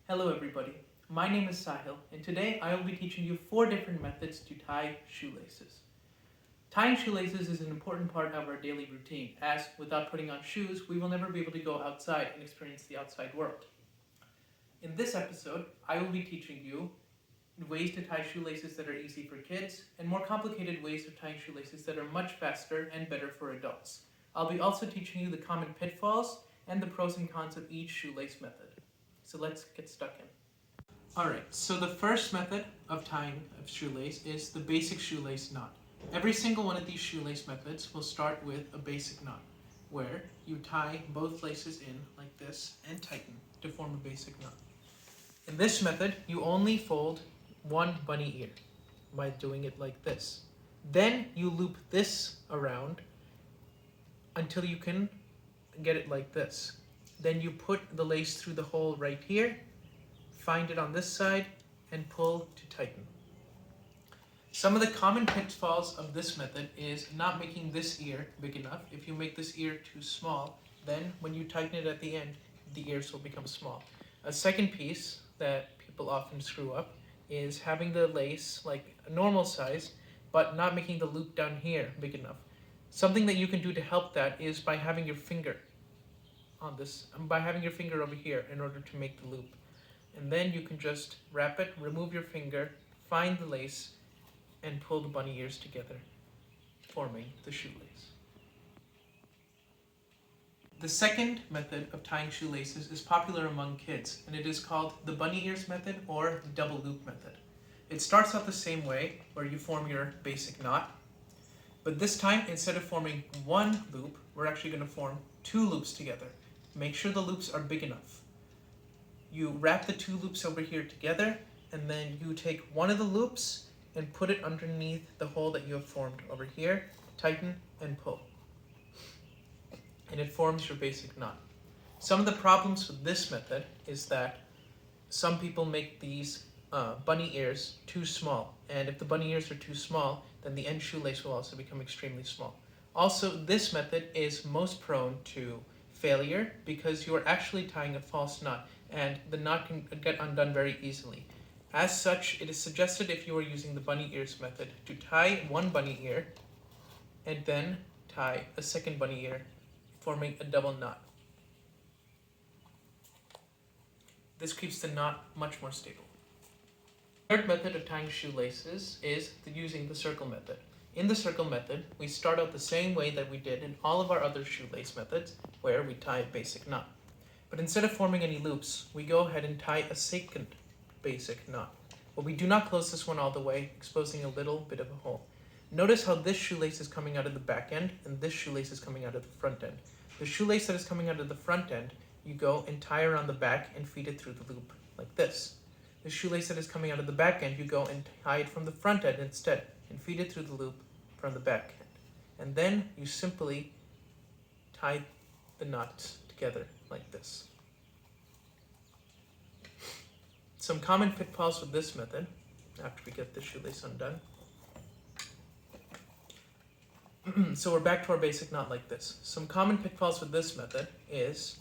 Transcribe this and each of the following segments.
Hello everybody, my name is Sahil and today I will be teaching you 4 different methods to tie shoelaces. Tying shoelaces is an important part of our daily routine as without putting on shoes we will never be able to go outside and experience the outside world. In this episode I will be teaching you ways to tie shoelaces that are easy for kids and more complicated ways of tying shoelaces that are much faster and better for adults. I'll be also teaching you the common pitfalls and the pros and cons of each shoelace method. So let's get stuck in. Alright, so the first method of tying a shoelace is the basic shoelace knot. Every single one of these shoelace methods will start with a basic knot, where you tie both laces in like this and tighten to form a basic knot. In this method, you only fold one bunny ear by doing it like this. Then you loop this around until you can get it like this. Then you put the lace through the hole right here, find it on this side, and pull to tighten. Some of the common pitfalls of this method is not making this ear big enough. If you make this ear too small, then when you tighten it at the end, the ears will become small. A second piece that people often screw up is having the lace like a normal size, but not making the loop down here big enough. Something that you can do to help that is by having your finger on this, by having your finger over here in order to make the loop. And then you can just wrap it, remove your finger, find the lace, and pull the bunny ears together, forming the shoelace. The second method of tying shoelaces is popular among kids, and it is called the bunny ears method or the double loop method. It starts out the same way, where you form your basic knot, but this time, instead of forming one loop, we're actually going to form 2 loops together. Make sure the loops are big enough. You wrap the 2 loops over here together, and then you take one of the loops and put it underneath the hole that you have formed over here, tighten and pull. And it forms your basic knot. Some of the problems with this method is that some people make these bunny ears too small, and if the bunny ears are too small, then the end shoelace will also become extremely small. Also, this method is most prone to failure because you are actually tying a false knot, and the knot can get undone very easily. As such, it is suggested if you are using the bunny ears method to tie one bunny ear and then tie a second bunny ear, forming a double knot. This keeps the knot much more stable. The third method of tying shoelaces is using the circle method. In the circle method, we start out the same way that we did in all of our other shoelace methods, where we tie a basic knot. But instead of forming any loops, we go ahead and tie a second basic knot. But we do not close this one all the way, exposing a little bit of a hole. Notice how this shoelace is coming out of the back end, and this shoelace is coming out of the front end. The shoelace that is coming out of the front end, you go and tie around the back and feed it through the loop, like this. The shoelace that is coming out of the back end, you go and tie it from the front end instead, and feed it through the loop from the back end. And then you simply tie the knots together like this. Some common pitfalls with this method, after we get the shoelace undone. So we're back to our basic knot like this. Some common pitfalls with this method is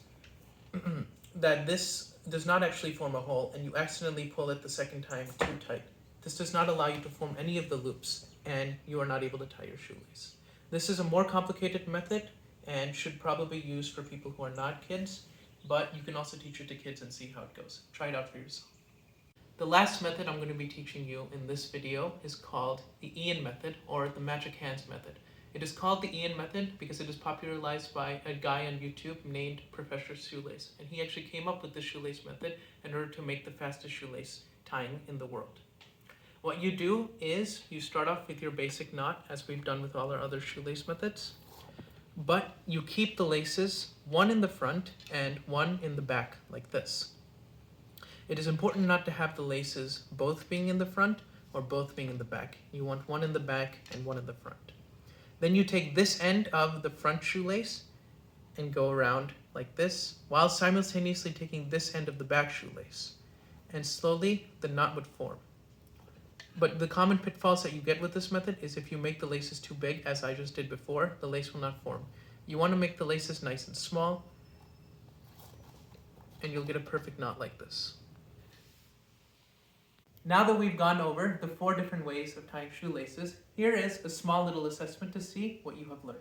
that this does not actually form a hole and you accidentally pull it the second time too tight. This does not allow you to form any of the loops and you are not able to tie your shoelace. This is a more complicated method and should probably be used for people who are not kids, but you can also teach it to kids and see how it goes. Try it out for yourself. The last method I'm going to be teaching you in this video is called the Ian method or the magic hands method. It is called the Ian method because it is popularized by a guy on YouTube named Professor Shoelace, and he actually came up with the shoelace method in order to make the fastest shoelace tying in the world. What you do is you start off with your basic knot, as we've done with all our other shoelace methods, but you keep the laces one in the front and one in the back like this. It is important not to have the laces both being in the front or both being in the back. You want one in the back and one in the front. Then you take this end of the front shoelace and go around like this, while simultaneously taking this end of the back shoelace. And slowly the knot would form. But the common pitfalls that you get with this method is if you make the laces too big, as I just did before, the lace will not form. You want to make the laces nice and small, and you'll get a perfect knot like this. Now that we've gone over the 4 different ways of tying shoelaces, here is a small little assessment to see what you have learned.